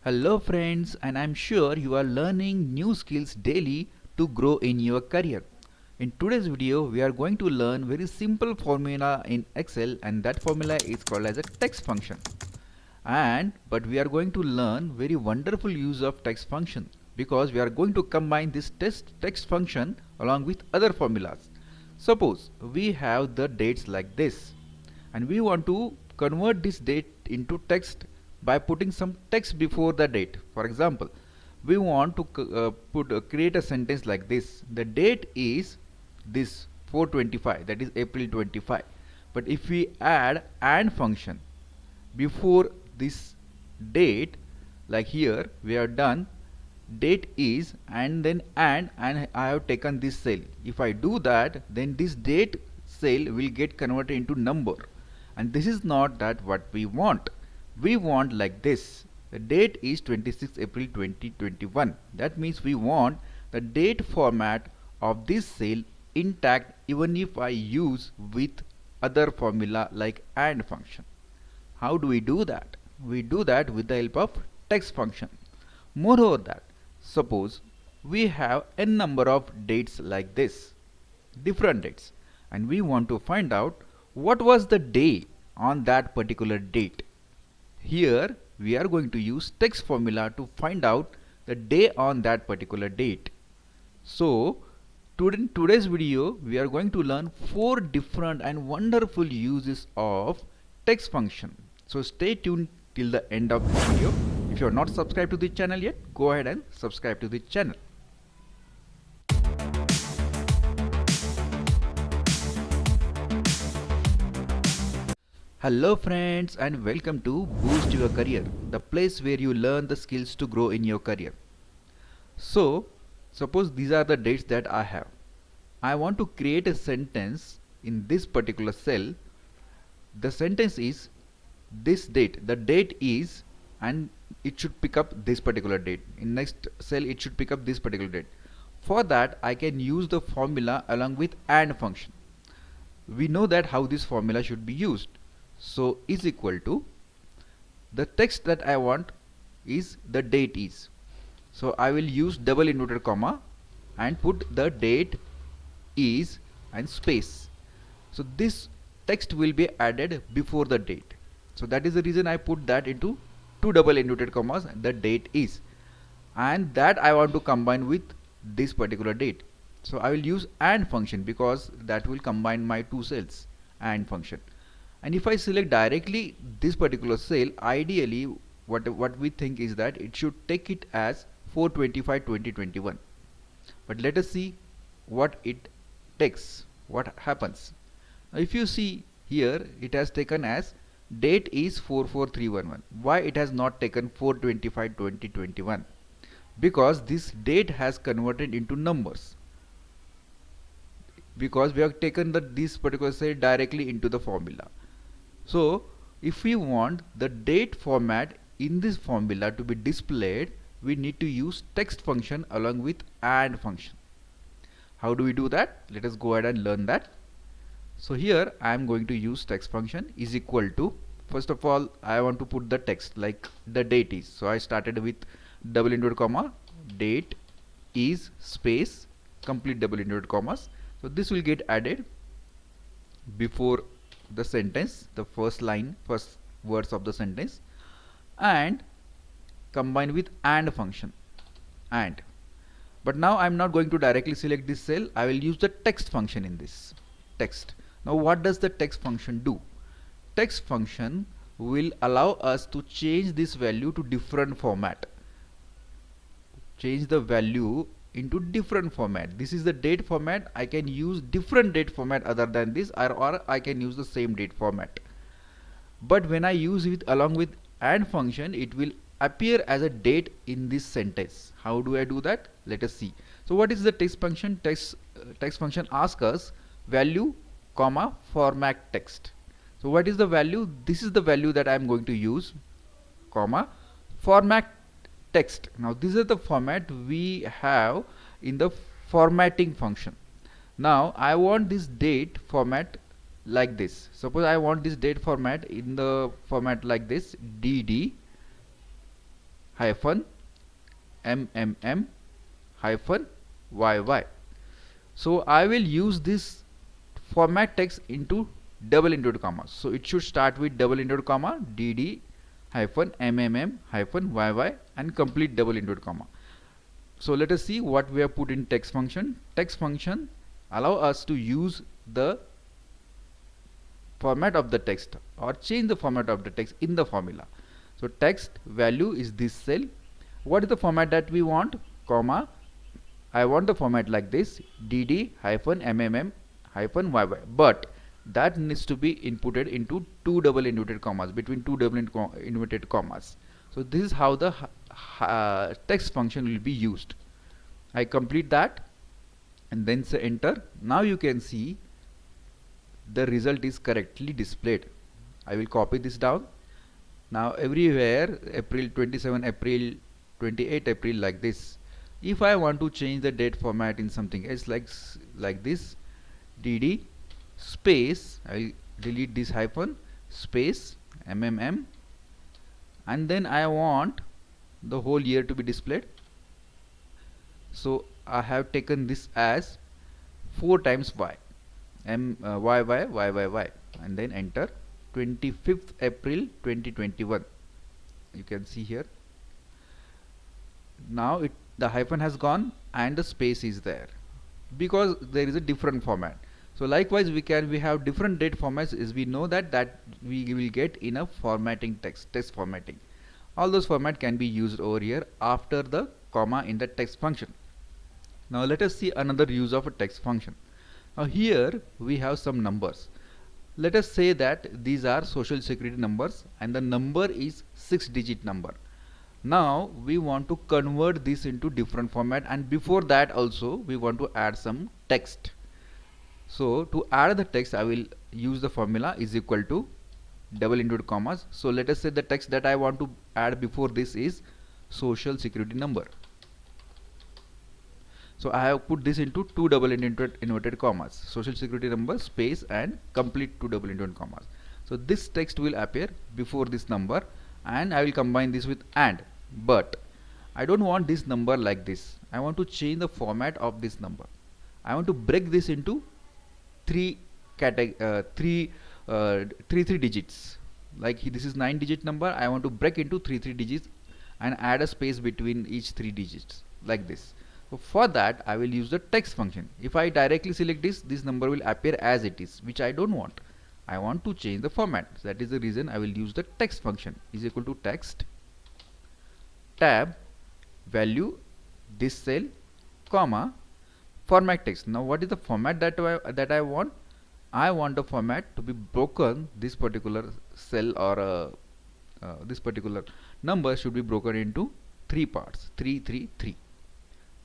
Hello friends, and I'm sure you are learning new skills daily to grow in your career. In today's video, we are going to learn very simple formula in Excel, and that formula is called as a text function. But we are going to learn very wonderful use of text function because we are going to combine this text function along with other formulas. Suppose we have the dates like this, and we want to convert this date into text by putting some text before the date. For example, we want to create a sentence like this: the date is this 425, that is April 25. But if we add and function before this date, like here we have done date is and then and I have taken this cell. If I do that, then this date cell will get converted into number, and this is not that what we want. We want like this: the date is 26 April 2021. That means we want the date format of this cell intact even if I use with other formula like and function. How do we do that? We do that with the help of text function. Moreover that, suppose we have n number of dates like this, different dates, and we want to find out what was the day on that particular date. Here we are going to use text formula to find out the day on that particular date. So in today's video we are going to learn 4 different and wonderful uses of text function. So stay tuned till the end of the video. If you are not subscribed to the channel yet, go ahead and subscribe to the channel. Hello friends, and welcome to Boost Your Career, the place where you learn the skills to grow in your career. So suppose these are the dates that I have. I want to create a sentence in this particular cell. The sentence is this date, the date is, and it should pick up this particular date. In next cell it should pick up this particular date. For that I can use the formula along with and function. We know that how this formula should be used. So is equal to, the text that I want is the date is. So I will use double inverted comma and put the date is and space. So this text will be added before the date. So that is the reason I put that into two double inverted commas, the date is, and that I want to combine with this particular date. So I will use and function because that will combine my two cells, and function. And if I select directly this particular cell, ideally what we think is that it should take it as 4/25/2021. But let us see what it takes, what happens. Now if you see here, it has taken as date is 44311. Why it has not taken 4/25/2021? Because this date has converted into numbers, because we have taken this particular cell directly into the formula. So if we want the date format in this formula to be displayed, we need to use text function along with and function. How do we do that? Let us go ahead and learn that. So here I am going to use text function is equal to, first of all I want to put the text like the date is. So I started with double inverted comma, date is space, complete double inverted commas. So this will get added before the sentence, the first line, first words of the sentence, and combine with and function, and. But now I'm not going to directly select this cell. I will use the text function in this text. Now what does the text function do? Text function will allow us to change this value to different format, change the value into different format. This is the date format. I can use different date format other than this, or I can use the same date format. But when I use it along with and function, it will appear as a date in this sentence. How do I do that? Let us see. So what is the text function? Text function asks us value comma format text. So what is the value? This is the value that I am going to use, comma format text. Now this is the format we have in the formatting function. Now I want this date format like this. Suppose I want this date format in the format like this, dd hyphen mmm hyphen yy. So I will use this format text into double inverted commas. So it should start with double inverted comma dd hyphen mmm hyphen yy and complete double inverted comma. So let us see what we have put in text function. Text function allow us to use the format of the text or change the format of the text in the formula. So text value is this cell. What is the format that we want? Comma, I want the format like this, dd hyphen mmm hyphen yy, but that needs to be inputted into two double inverted commas, between two double inverted commas. So this is how the text function will be used. I complete that and then say enter. Now you can see the result is correctly displayed. I will copy this down. Now everywhere April 27, April 28 April like this. If I want to change the date format in something else like this, dd space, I will delete this hyphen, space mmm, and then I want the whole year to be displayed. So I have taken this as 4 times y, y, and then enter. 25th April 2021, you can see here. Now the hyphen has gone and the space is there because there is a different format. So likewise we have different date formats, as we know that we will get in a formatting text formatting. All those format can be used over here after the comma in the text function. Now let us see another use of a text function. Now here we have some numbers. Let us say that these are social security numbers and the number is 6-digit number. Now we want to convert this into different format, and before that also we want to add some text. So to add the text I will use the formula is equal to double inverted commas. So let us say the text that I want to add before this is social security number. So I have put this into two double inverted commas, social security number space and complete two double inverted commas. So this text will appear before this number and I will combine this with and. But I don't want this number like this. I want to change the format of this number. I want to break this into three digits. Like this is 9-digit number. I want to break into three digits and add a space between each 3 digits like this. So for that I will use the text function. If I directly select this number will appear as it is, which I don't want. I want to change the format. So that is the reason I will use the text function is equal to text tab value this cell comma format text. Now what is the format that I want? I want the format to be broken. This particular cell or this particular number should be broken into 3 parts, 3 3 3.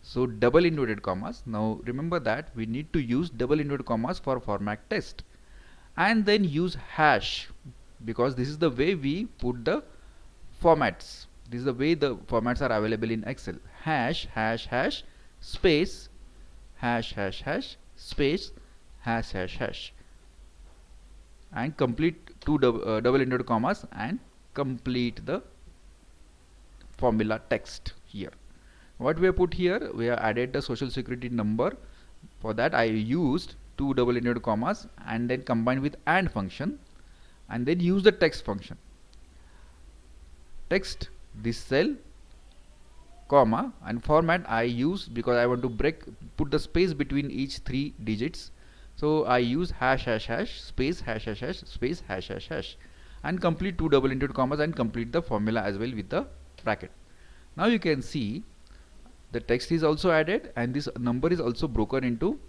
So double inverted commas. Now remember that we need to use double inverted commas for format text, and then use hash, because this is the way we put the formats. This is the way the formats are available in Excel. Hash hash hash space hash hash hash space hash hash hash, and complete two double inverted commas and complete the formula text here. What we have put here, we have added the social security number. For that I used two double inverted commas and then combined with and function, and then use the text function. Text this cell comma and format I use because I want to put the space between each 3 digits. So I use hash hash hash space hash hash hash space hash hash hash, and complete two double inverted commas and complete the formula as well with the bracket. Now you can see the text is also added and this number is also broken into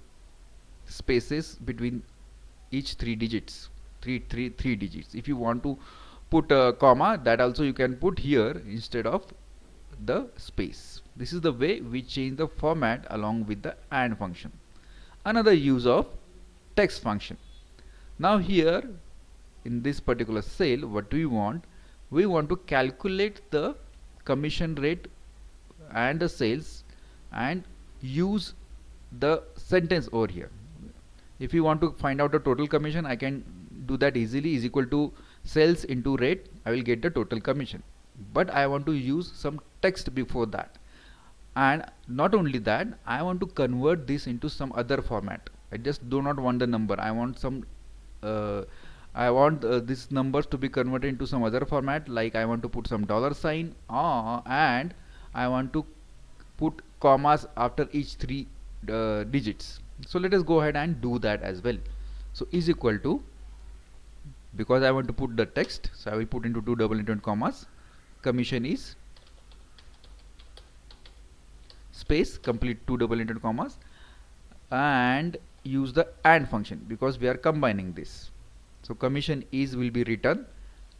spaces between each 3 digits, 3 digits. If you want to put a comma, that also you can put here instead of the space. This is the way we change the format along with the and function. Another use of text function. Now here in this particular cell, what do we want? We want to calculate the commission rate and the sales and use the sentence over here. If you want to find out the total commission, I can do that easily. Is equal to sales into rate, I will get the total commission. but I want to use some text before that. And not only that, I want to convert this into some other format. I just do not want the number. I want some these numbers to be converted into some other format, like I want to put some dollar sign, and I want to put commas after each three digits. So let us go ahead and do that as well. So is equal to, because I want to put the text, so I will put into two double indented commas, commission is space complete two double indented commas, and use the AND function because we are combining this. So commission is will be written,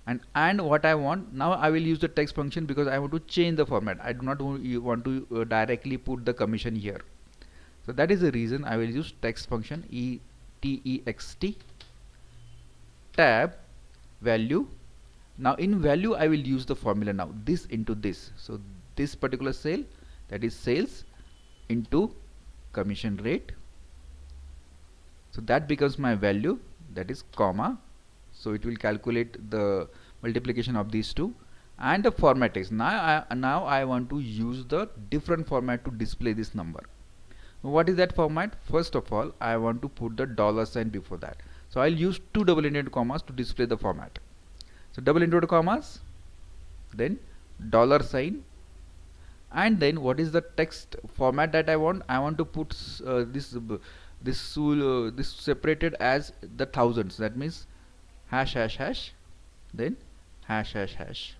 and what I want now, I will use the text function because I want to change the format. I do not want to directly put the commission here. So that is the reason I will use text function, text tab value. Now in value I will use the formula, now this into this. So this particular cell, that is sales into commission rate, so that becomes my value, that is comma. So it will calculate the multiplication of these two, and the format is now I want to use the different format to display this number. What is that format? First of all, I want to put the dollar sign before that. So I'll use two double indented commas to display the format. So double indented commas, then dollar sign, and then what is the text format that I want? I want to put this separated as the thousands. That means hash hash hash, then hash hash hash,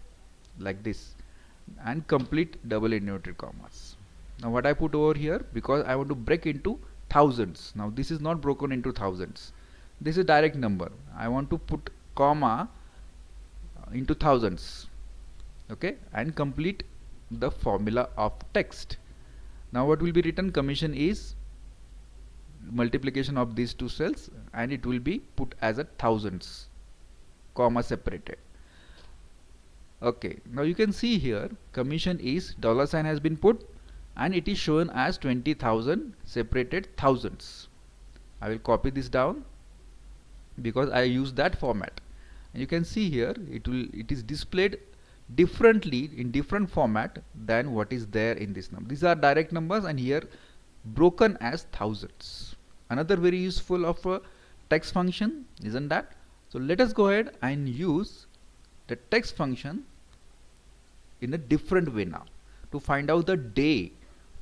like this, and complete double indented commas. Now what I put over here, because I want to break into thousands. Now this is not broken into thousands. This is a direct number. I want to put comma into thousands. Okay, and complete the formula of text. Now what will be written? Commission is multiplication of these two cells, and it will be put as a thousands, comma separated. Okay, now you can see here commission is dollar sign has been put, and it is shown as 20,000 separated thousands. I will copy this down because I use that format, and you can see here it is displayed differently in different format than what is there in this number. These are direct numbers, and here broken as thousands. Another very useful of a text function, isn't that? So let us go ahead and use the text function in a different way now to find out the day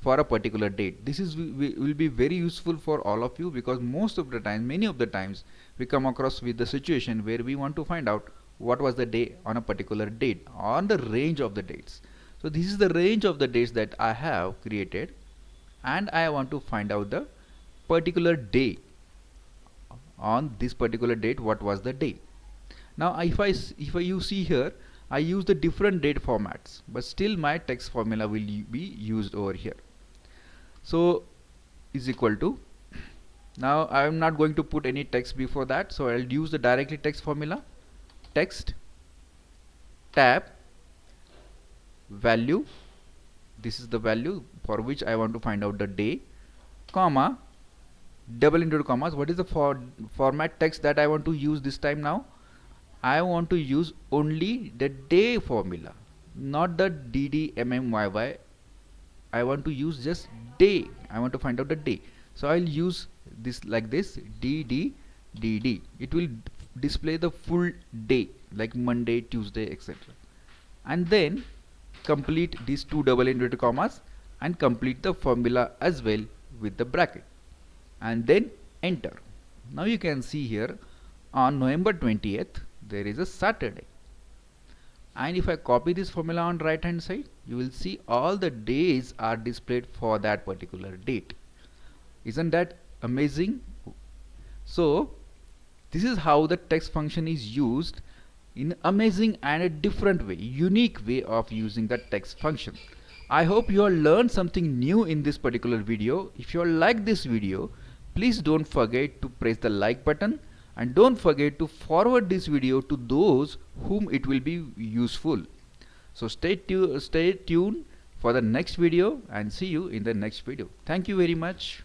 for a particular date. This is will be very useful for all of you, because most of the time, many of the times, we come across with the situation where we want to find out what was the day on a particular date, on the range of the dates. So this is the range of the dates that I have created, and I want to find out the particular day. On this particular date, what was the day? Now if you see here, I use the different date formats, but still my text formula will be used over here. So is equal to, now I am not going to put any text before that, so I'll use the directly text formula, text tab value, this is the value for which I want to find out the day, comma double indented commas. What is the format text that I want to use this time? Now I want to use only the day formula, not the DDMMYY. I want to use just day. I want to find out the day. So I'll use this like this, DD. It will display the full day, like Monday, Tuesday, etc. And then complete these two double indented commas and complete the formula as well with the bracket, and then enter. Now you can see here on November 20th there is a Saturday, and if I copy this formula on right hand side, you will see all the days are displayed for that particular date. Isn't that amazing? So this is how the text function is used in amazing and a different way, unique way of using the text function. I hope you all learned something new in this particular video. If you all like this video, please don't forget to press the like button, and don't forget to forward this video to those whom it will be useful. So stay tuned for the next video, and see you in the next video. Thank you very much.